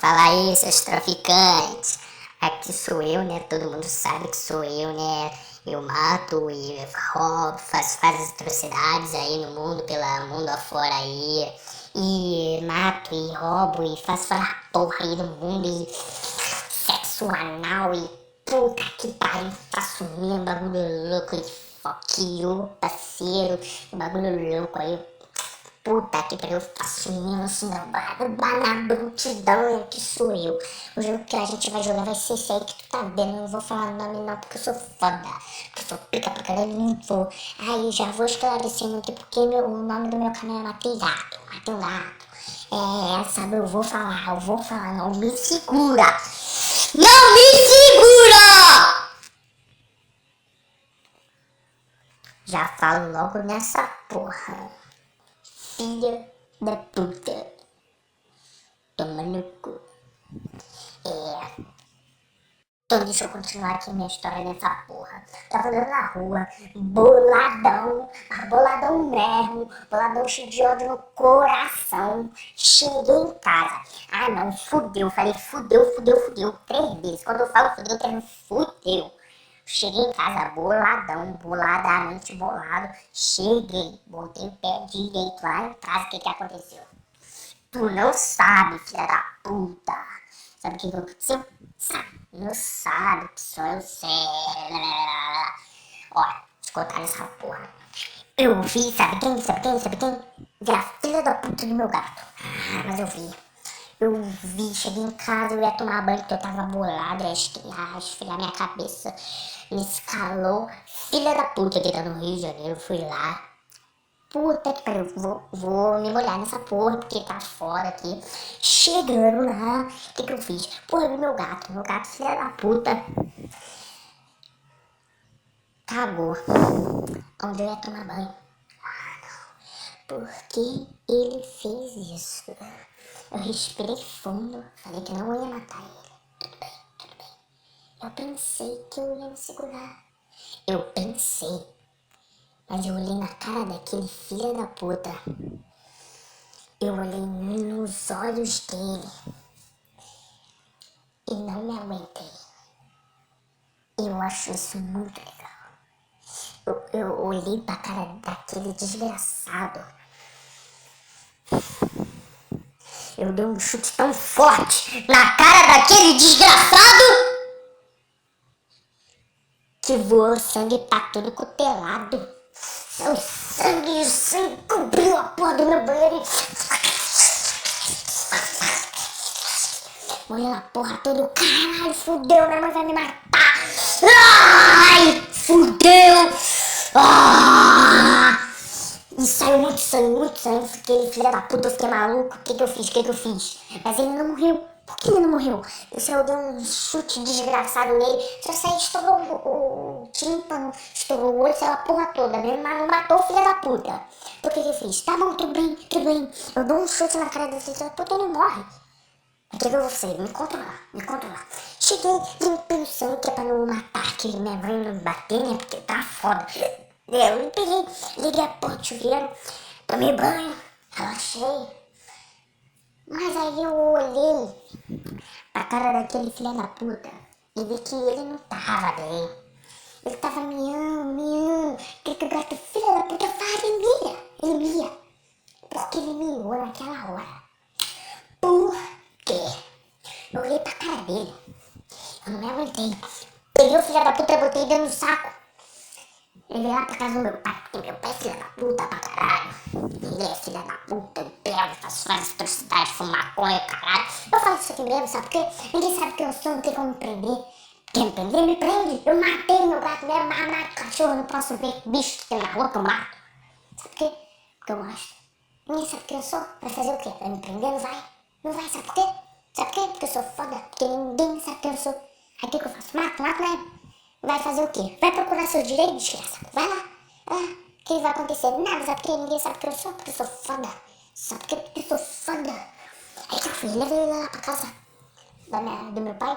Fala aí, seus traficantes. Aqui sou eu, né? Todo mundo sabe que sou eu, né? Eu mato e roubo, faço atrocidades aí no mundo, pelo mundo afora aí. E mato e roubo e faço porra aí no mundo e sexo anal e puta que pariu, faço mesmo bagulho louco e fuck you, parceiro, bagulho louco aí. Puta que pariu, eu faço isso na brutidão, que sou eu. O jogo que a gente vai jogar vai ser esse aí que tu tá vendo. Não vou falar nome não, porque eu sou foda. Porque eu sou pica pra caralho, não vou. Aí já vou esclarecendo aqui, porque o nome do meu canal é Mategato. Sabe, eu vou falar, não me segura. Não me segura! Já falo logo nessa porra. Filha da puta. Toma no cu. Então deixa eu continuar aqui minha história nessa porra. Tava andando na rua, boladão mesmo, boladão cheio de ódio no coração. Cheguei em casa. Ah não, fudeu. Falei fudeu 3 vezes. Quando eu falo fudeu, eu quero fudeu. Cheguei em casa boladamente bolado. Cheguei, botei o pé direito lá em casa. O que aconteceu? Tu não sabe, filha da puta. Sabe o que aconteceu? Não sabe que só eu sei. Ó, te contar essa porra. Eu vi, sabe quem? Vi a filha da puta do meu gato. Mas eu vi, cheguei em casa, eu ia tomar banho porque eu tava bolada, ia esfriar minha cabeça. Me escalou, filha da puta que tá no Rio de Janeiro, fui lá. Puta que pariu, vou me molhar nessa porra, porque tá fora aqui. Chegando lá, o que eu fiz? Porra, vi meu gato, filha da puta, cagou onde eu ia tomar banho. Por que ele fez isso? Eu respirei fundo, falei que não ia matar ele. Tudo bem. Eu pensei que eu ia me segurar. Mas eu olhei na cara daquele filho da puta. Eu olhei nos olhos dele e não me aguentei. Eu acho isso muito legal. Eu olhei pra cara daquele desgraçado. Eu dei um chute tão forte na cara daquele desgraçado que voou sangue pra todo cotelado. O sangue cobriu a porra do meu banheiro e molhou a porra toda. Caralho, fudeu, minha mãe vai me matar. Ai, fudeu. E saiu muito sangue, fiquei filha da puta, eu fiquei maluco. O que eu fiz? Mas ele não morreu. Por que ele não morreu? Eu dei um chute desgraçado nele, só saiu, estourou o tímpano, estourou o olho, saiu a porra toda mesmo, mas não matou o filho da puta. Por que eu fiz? Tá bom, tudo bem. Eu dou um chute na cara dele, filho da puta, ele morre. O que eu vou fazer? Me controlar. Cheguei, limpei o sangue, que é pra não matar, que minha mãe não me bater, né, porque tá foda. Eu peguei, liguei a porta do chuveiro, tomei banho, relaxei. Mas aí eu olhei pra cara daquele filho da puta e vi que ele não tava bem. Ele tava miando, que o gato filho da puta faria, ele mia. Porque ele miou naquela hora. Por quê? Eu olhei pra cara dele, eu não me aguentei. Peguei o filho da puta e botei dentro do saco. Ele lá pra casa do meu pai, porque meu pai é filha da puta pra caralho. Ele é filha da puta, eu pego, faço várias atrocidades, fumo maconha, caralho. Eu falo isso aqui mesmo, sabe por quê? Ninguém sabe quem eu sou, não tem como me prender. Quer me prender? Me prende. Eu matei meu gato mesmo, mas mato cachorro, não posso ver bicho que tem na rua que eu mato. Sabe por quê? Porque eu gosto. Ninguém sabe quem eu sou. Vai fazer o quê? Vai me prender? Não vai. Não vai, sabe por quê? Sabe por quê? Porque eu sou foda. Porque ninguém sabe quem eu sou. Aí o que eu faço? Mato mesmo. Vai fazer o quê? Vai procurar seu direito, desgraçado. Vai lá. O que vai acontecer? Nada, sabe por quê? Ninguém sabe quem eu sou. Porque eu sou foda. Sabe por quê? Porque eu sou foda. Aí que eu fui, levei ele lá pra casa do meu pai.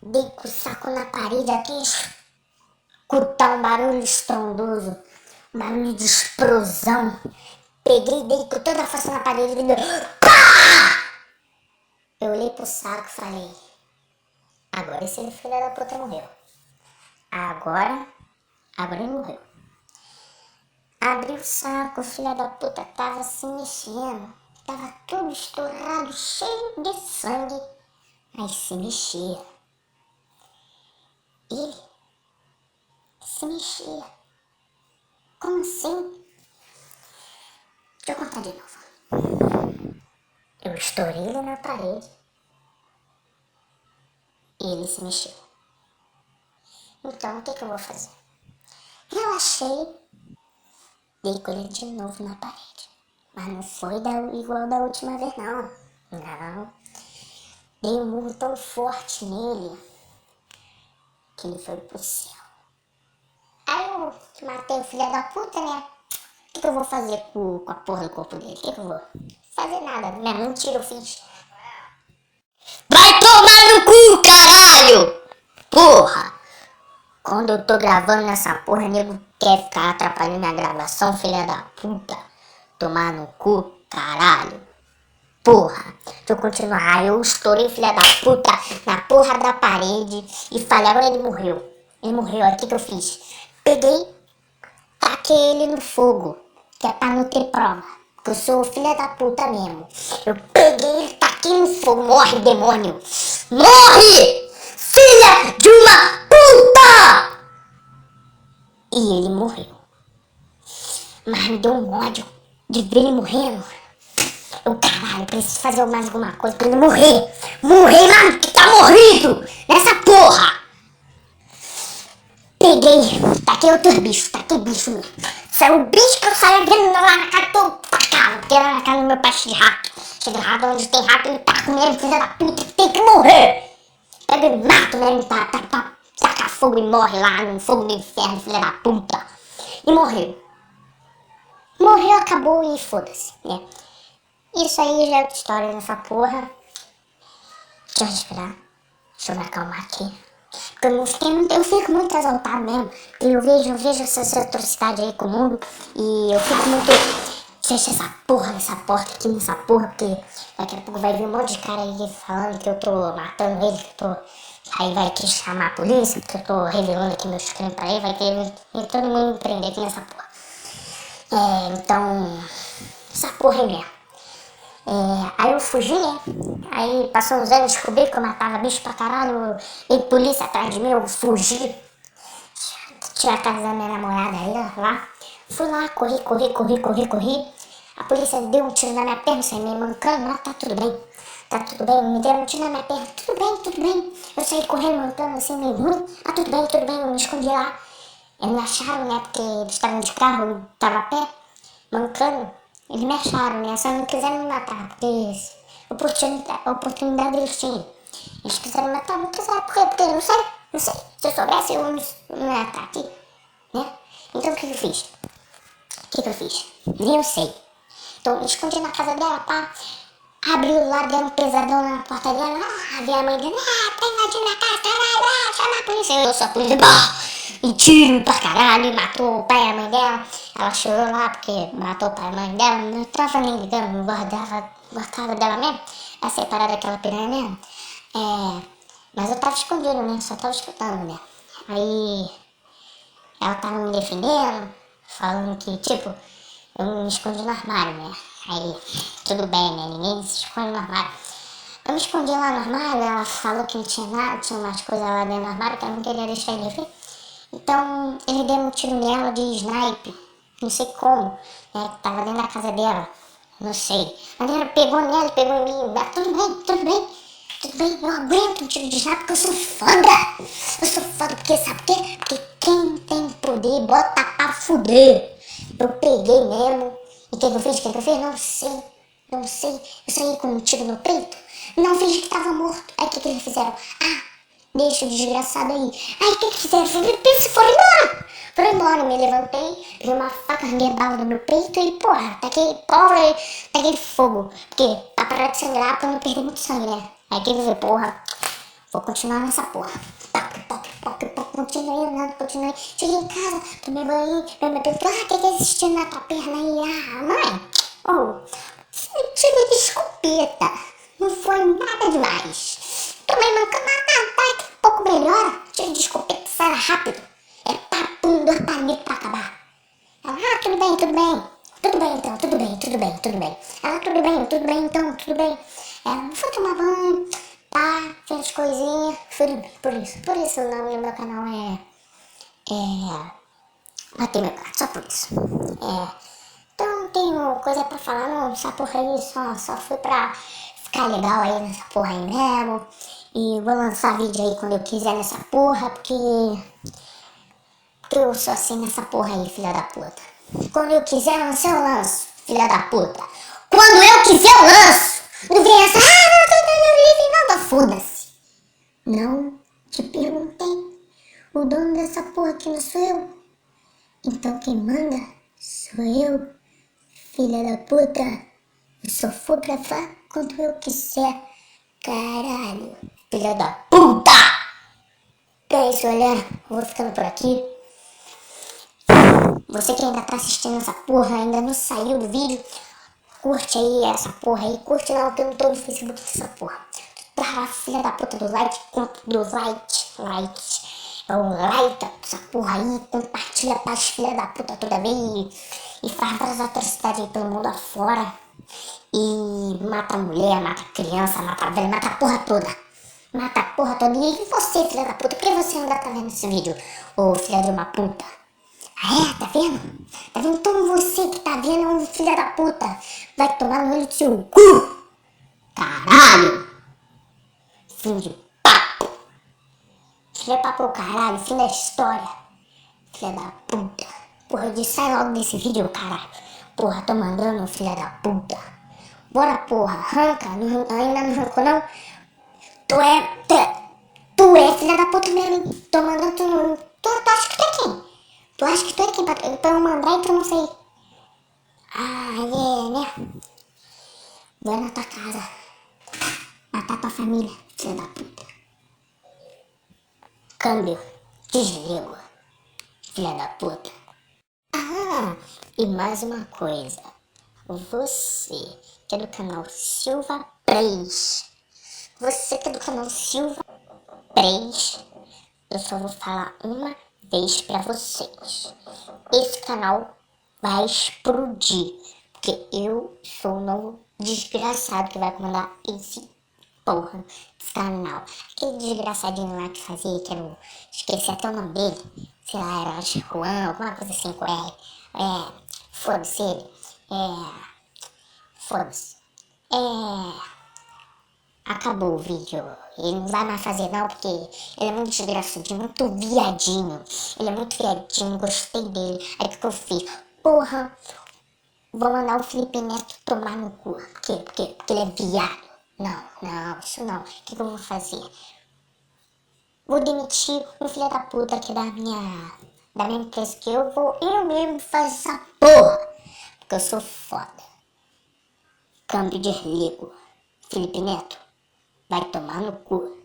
Dei com o saco na parede aqui. Escutar um barulho estrondoso. Um barulho de explosão. Peguei e dei com toda a força na parede e dei... Pá! Eu olhei pro saco e falei, agora esse filho da puta morreu. Agora ele morreu. Abri o saco, o filho da puta tava se mexendo. Tava tudo estourado, cheio de sangue. Aí se mexia. Ele se mexia. Como assim? Deixa eu contar de novo. Eu estourei ele na parede. E ele se mexeu. Então, o que eu vou fazer? Relaxei. Dei com ele de novo na parede. Mas não foi igual da última vez, não. Não. Dei um murro tão forte nele que ele foi pro céu. Aí eu matei o filho da puta, né? O que eu vou fazer com a porra do corpo dele? O que eu vou fazer? Nada, né? Mentira, eu fiz. Vai tomar no cu, caralho! Porra! Quando eu tô gravando nessa porra, nego quer ficar atrapalhando minha gravação, filha da puta. Tomar no cu, caralho. Porra, deixa eu continuar. Eu estourei, filha da puta, na porra da parede e falei, agora ele morreu. Ele morreu, olha o que eu fiz. Peguei, taquei ele no fogo, que é pra não ter prova. Que eu sou filha da puta mesmo. Eu peguei ele, taquei no fogo. Morre, demônio. Morre! Filha de uma puta! E ele morreu. Mas me deu um ódio de ver ele morrendo. Eu, caralho, preciso fazer mais alguma coisa pra ele morrer. Morrer lá que tá morrido nessa porra. Peguei, taquei outros bichos, taquei bicho mesmo. Saiu o bicho que eu saí vendo lá na cara, tô tacava, porque era na casa do meu pai cheio de rato. Cheio de rato, onde tem rato, ele taca mesmo, filha da puta, que tem que morrer. Pega e mata mesmo, taca fogo e morre lá no fogo do inferno, filha da puta. E morreu. Morreu, acabou e foda-se, né? Isso aí já é outra história nessa porra. Deixa eu respirar. Deixa eu me acalmar aqui. Porque eu fico muito exaltado mesmo. Porque eu vejo essa atrocidade aí com o mundo. E eu fico muito... Fecha essa porra nessa porta aqui, nessa porra. Porque daqui a pouco vai vir um monte de cara aí falando que eu tô matando ele. Que eu tô... Aí vai querer chamar a polícia. Porque eu tô revelando aqui meus crimes pra ele. Vai querer todo mundo me prender aqui nessa porra. Então... Essa porra aí mesmo. Aí eu fugi, né? Aí passou uns anos, descobri que eu matava bicho pra caralho. E polícia atrás de mim, eu fugi. Tinha a casa da minha namorada aí, ó, lá. Fui lá, corri. A polícia deu um tiro na minha perna, saí me mancando, lá, tá tudo bem. Tá tudo bem, me deram um tiro na minha perna, tudo bem. Eu saí correndo, mancando assim, meio ruim. Ah, tudo bem, eu me escondi lá. Eles me acharam, né? Porque eles estavam de carro, eu tava a pé, mancando. Eles me acharam, né? Só não quiseram me matar, porque a oportunidade eles tinham. Eles quiseram me matar, não quiseram, porque eu não sei. Se eu soubesse, eu não ia estar aqui, né? Então o que eu fiz? Nem eu sei. Então me escondi na casa dela, pá. Abriu lá, deram um pesadão na porta dela. Veio a mãe dela, tá invadindo minha casa, caralho, chama a polícia. Eu sou a polícia, e tiro pra caralho, matou o pai e a mãe dela. Ela chorou lá porque matou o pai e a mãe dela. Não tava nem ligando, não gostava dela mesmo. Vai separar daquela piranha mesmo. Mas eu tava escondido, né? Só tava escutando, né? Aí ela tava me defendendo, falando que, tipo, eu me escondi no armário, né? Aí, tudo bem, né? Ninguém se esconde no armário. Eu me escondi lá no armário, ela falou que não tinha nada, tinha umas coisas lá dentro do armário que ela não queria deixar ele ver. Então, ele deu um tiro nela de sniper, não sei como, né? Tava dentro da casa dela, não sei. Mas ela pegou nela, pegou em mim, tudo bem, eu aguento um tiro de sniper porque eu sou foda, porque sabe por quê? Porque quem tem poder bota pra fuder. Eu peguei mesmo, e o que eu fiz? Não sei, eu saí com um tiro no peito, não fingi que tava morto. Aí o que eles fizeram? Deixa o desgraçado aí. Aí o que fizeram? Foram embora, me levantei, vi uma faca, arranquei a bala no meu peito e porra, taquei fogo. Porque pra parar de sangrar, pra não perder muito sangue, né? Aí que eu porra, vou continuar nessa porra. Continuei andando. Cheguei em casa, tomei banho, minha mãe perguntou, o que é assistindo na tua perna aí? Mãe, tiro de escopeta. Não foi nada demais. Tomei uma camada, tá um pouco melhor. Tiro de escopeta, sai rápido. É papum, 2 palitos pra acabar. Ela, tudo bem, tudo bem. Tudo bem então, tudo bem, tudo bem, tudo bem. Ela, tudo bem então, tudo bem. Ela, foi tomar banho, pá, fez coisinhas. Por isso o nome do meu canal Matei meu gato, só por isso. Então não tenho coisa pra falar não, essa porra aí só foi pra ficar legal aí nessa porra aí mesmo. E vou lançar vídeo aí quando eu quiser nessa porra, porque eu sou assim nessa porra aí, filha da puta. Quando eu quiser lançar, eu lanço, filha da puta. Quando eu quiser, eu lanço. Não vem essa, não, nada, foda-se. Não te perguntei. O dono dessa porra aqui não sou eu. Então quem manda sou eu, filha da puta. Eu só vou gravar quando eu quiser. Caralho, filha da puta. Então é isso, galera. Eu vou ficando por aqui. Você que ainda tá assistindo essa porra, ainda não saiu do vídeo, curte aí essa porra aí. Curte não, que eu não tô no Facebook dessa porra. Pra filha da puta do like, é o like essa porra aí, compartilha pras filha da puta toda vez e faz várias atrocidades aí pelo mundo afora. E mata mulher, mata criança, mata velho, mata a porra toda. Mata a porra toda. E você, filha da puta, por que você ainda tá vendo esse vídeo, ô filha de uma puta? Ah, tá vendo? Tá vendo? Então você que tá vendo é um filho da puta. Vai tomar no olho do seu cu. Caralho. Fim de papo. Filha papo o caralho, fim da história. Filha da puta. Porra, eu disse, sai logo desse vídeo, caralho. Porra, tô mandando, filha da puta. Bora, porra, arranca. Não, ainda não arrancou, não? Tu é filha da puta mesmo. Tô mandando, tu acha que tu é quem? Tu acha que tu é quem pra eu mandar e tu não sei? Né? Vai na tua casa. Matar tua família, filha da puta. Câmbio. Desligo. Filha da puta. E mais uma coisa. Você que é do canal Silva Plays. Você que é do canal Silva Plays. Eu só vou falar uma vez pra vocês. Esse canal vai explodir. Porque eu sou o novo desgraçado que vai comandar esse porra desse canal. Aquele desgraçadinho lá que fazia, que era o... Esqueci até o nome dele. Sei lá, era Juan, alguma coisa assim com R. Foda-se ele. Foda-se. Acabou o vídeo. Ele não vai mais fazer não, porque ele é muito desgraçadinho, muito viadinho. Ele é muito viadinho, gostei dele. Aí o que eu fiz? Porra, vou mandar o Felipe Neto tomar no cu. Por quê? Porque ele é viado. Não, isso não. O que eu vou fazer? Vou demitir um filho da puta aqui da minha empresa, que eu mesmo fazer essa porra. Porque eu sou foda. Câmbio de desligo. Felipe Neto, vai tomar no cu.